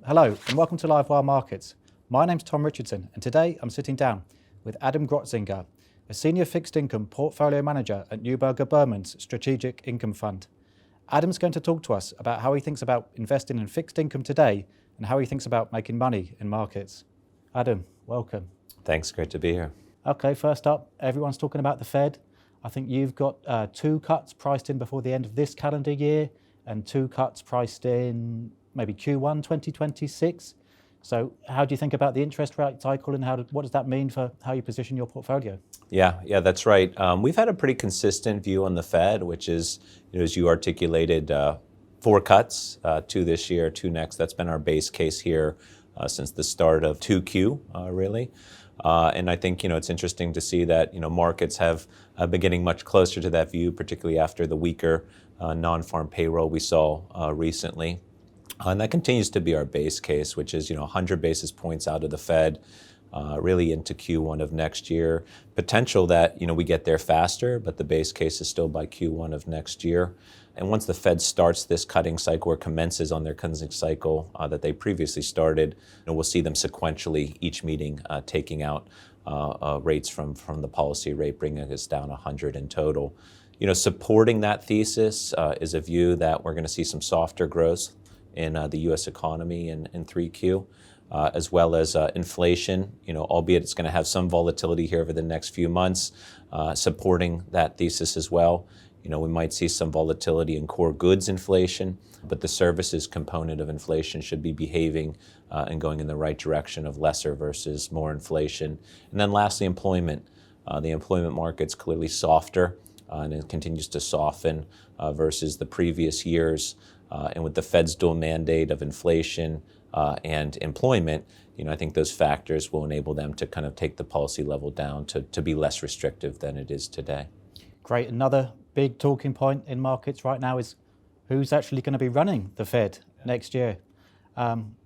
Hello and welcome to Live Wire Markets. My name's Tom Richardson and today I'm sitting down with Adam Grotzinger, a senior fixed income portfolio manager at Neuberger Berman's Strategic Income Fund. Adam's going to talk to us about how he thinks about investing in fixed income today and how he thinks about making money in markets. Adam, welcome. Thanks, great to be here. Okay, first up, everyone's talking about the Fed. I think you've got 2 cuts priced in before the end of this calendar year and 2 cuts priced in maybe Q1 2026. So how do you think about the interest rate cycle and what does that mean for how you position your portfolio? Yeah, that's right. We've had a pretty consistent view on the Fed, which is, as you articulated, 4 cuts, 2 this year, 2 next. That's been our base case here since the start of 2Q, really. And I think, it's interesting to see that, markets have been getting much closer to that view, particularly after the weaker non-farm payroll we saw recently. And that continues to be our base case, which is, 100 basis points out of the Fed, really into Q1 of next year. Potential that, we get there faster, but the base case is still by Q1 of next year. And once the Fed starts this cutting cycle or commences on their cutting cycle that they previously started, we'll see them sequentially each meeting taking out rates from the policy rate, bringing us down 100 in total. Supporting that thesis is a view that we're going to see some softer growth in the U.S. economy in 3Q, as well as inflation, albeit it's going to have some volatility here over the next few months, supporting that thesis as well. We might see some volatility in core goods inflation, but the services component of inflation should be behaving and going in the right direction of lesser versus more inflation. And then lastly, employment. The employment market's clearly softer and it continues to soften versus the previous years. And with the Fed's dual mandate of inflation and employment, I think those factors will enable them to kind of take the policy level down to be less restrictive than it is today. Great. Another big talking point in markets right now is who's actually going to be running the Fed next year.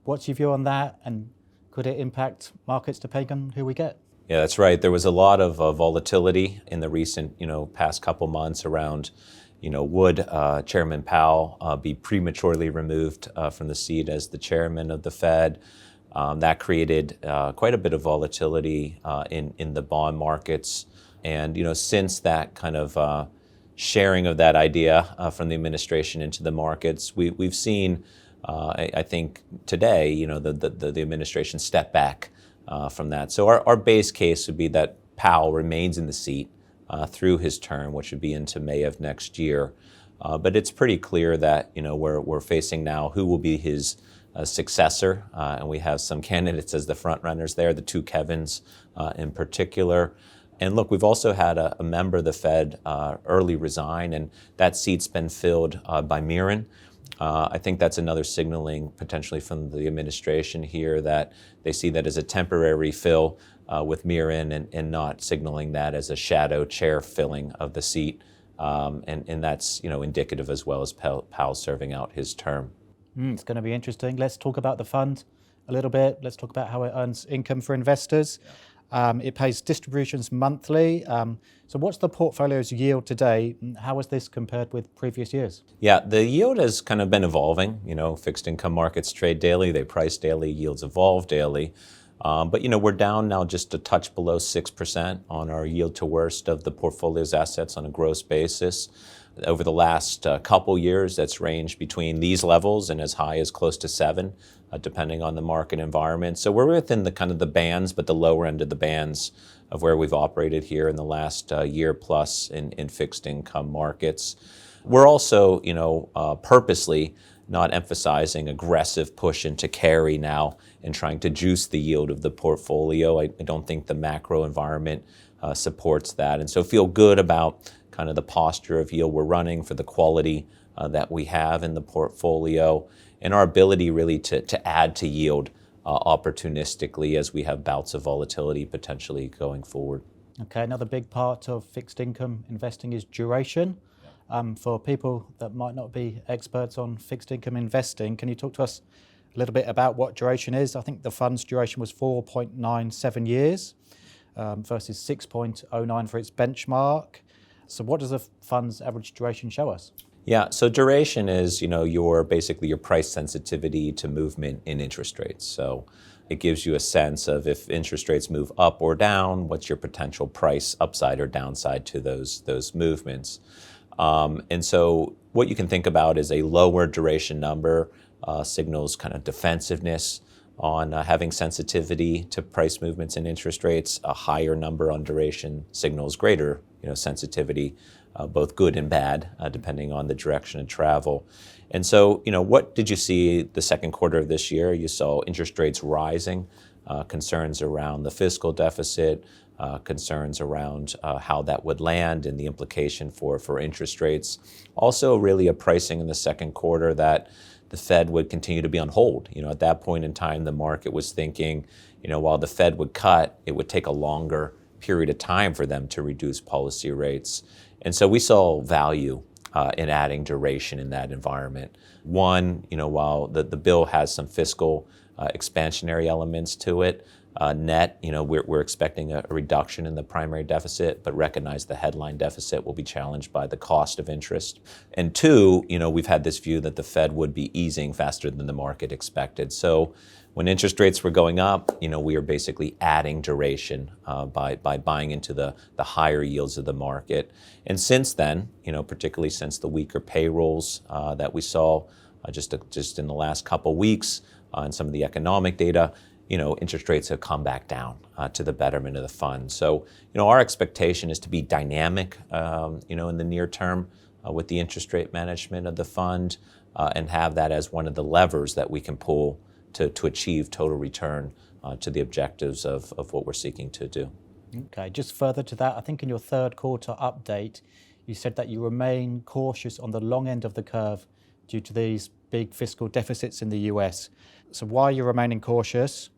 What's your view on that, and could it impact markets depending on who we get? Yeah, that's right. There was a lot of volatility in the recent, past couple months around, would Chairman Powell be prematurely removed from the seat as the chairman of the Fed? That created quite a bit of volatility in the bond markets. And, since that kind of sharing of that idea from the administration into the markets, we've seen, I think today, the administration step back from that. So our base case would be that Powell remains in the seat through his term, which would be into May of next year. But it's pretty clear that, we're facing now who will be his successor. And we have some candidates as the front runners there, the 2 Kevins in particular. And look, we've also had a member of the Fed early resign, and that seat's been filled by Mirren. I think that's another signaling potentially from the administration here that they see that as a temporary fill with Mirren and not signaling that as a shadow chair filling of the seat. And that's, indicative as well as Powell serving out his term. It's going to be interesting. Let's talk about the fund a little bit. Let's talk about how it earns income for investors. It pays distributions monthly. So what's the portfolio's yield today? How has this compared with previous years? Yeah, the yield has kind of been evolving. Fixed income markets trade daily, they price daily, yields evolve daily. But, we're down now just a touch below 6% on our yield to worst of the portfolio's assets on a gross basis. Over the last couple years, that's ranged between these levels and as high as close to 7, depending on the market environment. So we're within the kind of the bands, but the lower end of the bands of where we've operated here in the last year plus in fixed income markets. We're also, purposely not emphasizing aggressive push into carry now and trying to juice the yield of the portfolio. I don't think the macro environment supports that. And so feel good about kind of the posture of yield we're running for the quality that we have in the portfolio and our ability really to add to yield opportunistically as we have bouts of volatility potentially going forward. Okay, another big part of fixed income investing is duration. For people that might not be experts on fixed income investing, can you talk to us a little bit about what duration is? I think the fund's duration was 4.97 years versus 6.09 for its benchmark. So what does the fund's average duration show us? Yeah, so duration is, your basically your price sensitivity to movement in interest rates. So it gives you a sense of if interest rates move up or down, what's your potential price upside or downside to those movements. And so what you can think about is a lower duration number signals kind of defensiveness on having sensitivity to price movements in interest rates. A higher number on duration signals greater, sensitivity, both good and bad, depending on the direction of travel. And so, what did you see the second quarter of this year? You saw interest rates rising, concerns around the fiscal deficit, concerns around how that would land and the implication for interest rates. Also, really a pricing in the second quarter that the Fed would continue to be on hold. At that point in time, the market was thinking, while the Fed would cut, it would take a longer period of time for them to reduce policy rates. And so we saw value in adding duration in that environment. One, while the bill has some fiscal expansionary elements to it, net, we're expecting a reduction in the primary deficit, but recognize the headline deficit will be challenged by the cost of interest. And two, we've had this view that the Fed would be easing faster than the market expected. So when interest rates were going up, we are basically adding duration by buying into the higher yields of the market. And since then, particularly since the weaker payrolls that we saw just in the last couple weeks and some of the economic data, interest rates have come back down to the betterment of the fund. So, our expectation is to be dynamic, in the near term with the interest rate management of the fund and have that as one of the levers that we can pull to achieve total return to the objectives of what we're seeking to do. Okay, just further to that, I think in your third quarter update, you said that you remain cautious on the long end of the curve due to these big fiscal deficits in the US. So why are you remaining cautious?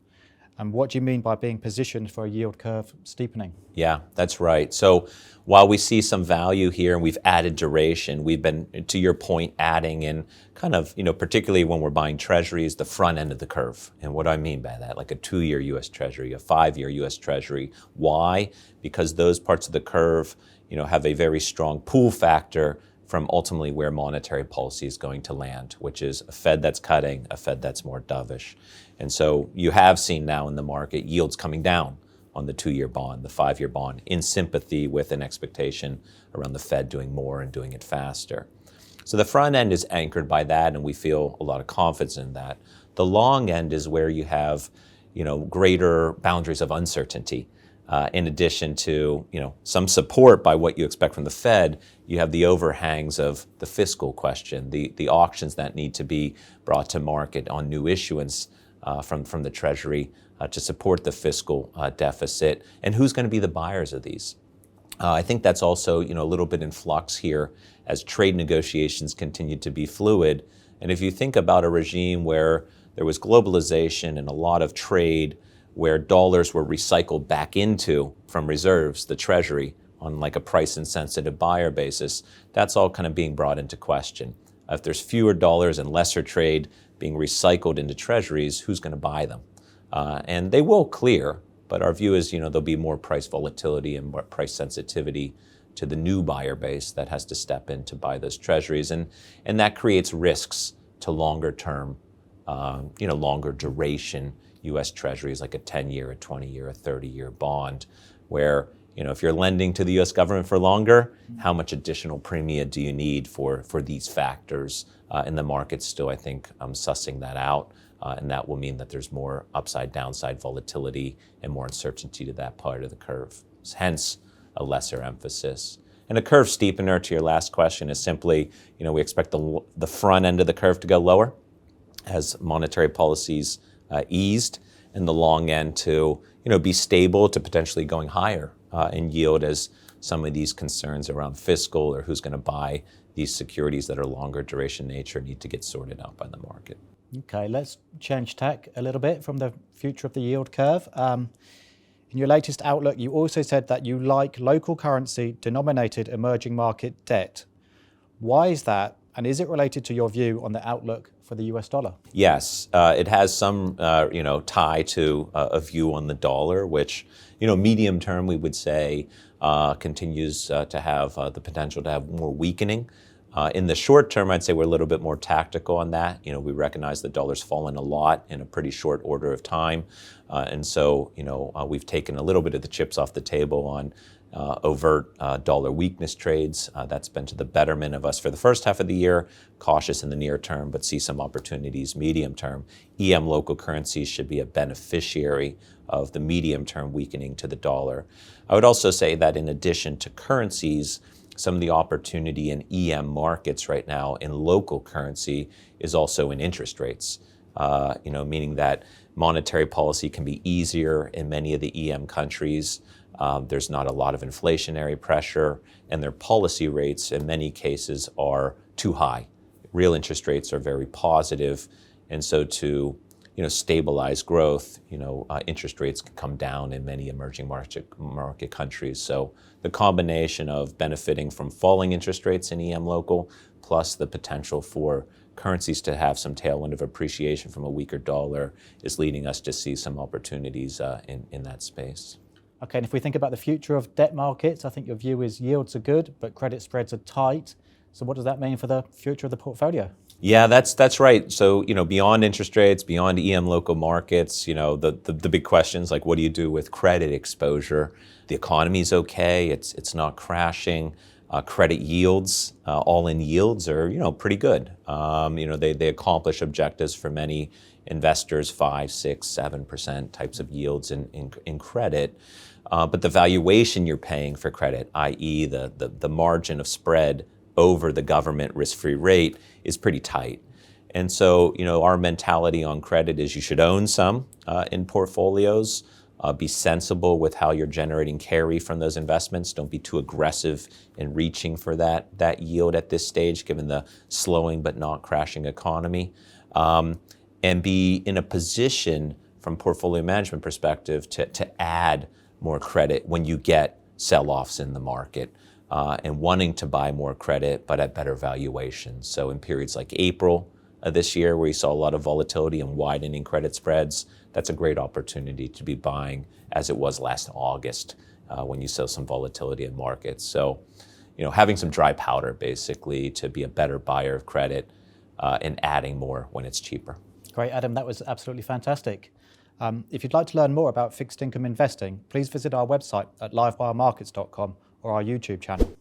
And what do you mean by being positioned for a yield curve steepening? Yeah, that's right. So while we see some value here and we've added duration, we've been, to your point, adding in kind of, particularly when we're buying treasuries, the front end of the curve. And what do I mean by that? Like a 2-year U.S. Treasury, a 5-year U.S. Treasury. Why? Because those parts of the curve, have a very strong pull factor from ultimately where monetary policy is going to land, which is a Fed that's cutting, a Fed that's more dovish. And so you have seen now in the market yields coming down on the 2-year bond, the 5-year bond, in sympathy with an expectation around the Fed doing more and doing it faster. So the front end is anchored by that, and we feel a lot of confidence in that. The long end is where you have, greater boundaries of uncertainty. In addition to, some support by what you expect from the Fed, you have the overhangs of the fiscal question, the auctions that need to be brought to market on new issuance from the Treasury to support the fiscal deficit, and who's going to be the buyers of these. I think that's also, a little bit in flux here as trade negotiations continue to be fluid. And if you think about a regime where there was globalization and a lot of trade, where dollars were recycled back into from reserves, the Treasury, on like a price-insensitive buyer basis, that's all kind of being brought into question. If there's fewer dollars and lesser trade being recycled into Treasuries, who's going to buy them? And they will clear, but our view is, there'll be more price volatility and more price sensitivity to the new buyer base that has to step in to buy those Treasuries, and that creates risks to longer term, longer duration U.S. Treasuries, like a 10-year, a 20-year, a 30-year bond, where, if you're lending to the U.S. government for longer, how much additional premium do you need for these factors? And the market's still, I think, sussing that out, and that will mean that there's more upside, downside volatility and more uncertainty to that part of the curve, hence a lesser emphasis. And a curve steepener, to your last question, is simply, we expect the front end of the curve to go lower as monetary policies eased, and the long end to be stable to potentially going higher in yield as some of these concerns around fiscal or who's going to buy these securities that are longer duration nature need to get sorted out by the market. Okay, let's change tack a little bit from the future of the yield curve. In your latest outlook, you also said that you like local currency denominated emerging market debt. Why is that? And is it related to your view on the outlook for the US dollar? Yes, it has some, tie to a view on the dollar, which, medium term we would say continues to have the potential to have more weakening In the short term, I'd say we're a little bit more tactical on that. We recognize the dollar's fallen a lot in a pretty short order of time. And so, we've taken a little bit of the chips off the table on overt dollar weakness trades. That's been to the betterment of us for the first half of the year, cautious in the near term, but see some opportunities medium term. EM local currencies should be a beneficiary of the medium term weakening to the dollar. I would also say that in addition to currencies, some of the opportunity in EM markets right now in local currency is also in interest rates, meaning that monetary policy can be easier in many of the EM countries. There's not a lot of inflationary pressure, and their policy rates in many cases are too high. Real interest rates are very positive, and so to stabilize growth, interest rates can come down in many emerging market countries. So the combination of benefiting from falling interest rates in EM local, plus the potential for currencies to have some tailwind of appreciation from a weaker dollar, is leading us to see some opportunities in that space. Okay, and if we think about the future of debt markets, I think your view is yields are good, but credit spreads are tight. So what does that mean for the future of the portfolio? Yeah, that's right. So, beyond interest rates, beyond EM local markets, the big questions like what do you do with credit exposure? The economy's okay, it's not crashing. Credit yields, all-in yields are, pretty good. They accomplish objectives for many investors, 5, 6, 7% types of yields in credit. But the valuation you're paying for credit, i.e. the margin of spread over the government risk-free rate, is pretty tight. And so, our mentality on credit is you should own some in portfolios, be sensible with how you're generating carry from those investments. Don't be too aggressive in reaching for that yield at this stage, given the slowing but not crashing economy. And be in a position from portfolio management perspective to add more credit when you get sell-offs in the market. And wanting to buy more credit, but at better valuations. So in periods like April of this year, where you saw a lot of volatility and widening credit spreads, that's a great opportunity to be buying, as it was last August, when you saw some volatility in markets. So, having some dry powder, basically, to be a better buyer of credit and adding more when it's cheaper. Great, Adam, that was absolutely fantastic. If you'd like to learn more about fixed income investing, please visit our website at livewiremarkets.com or our YouTube channel.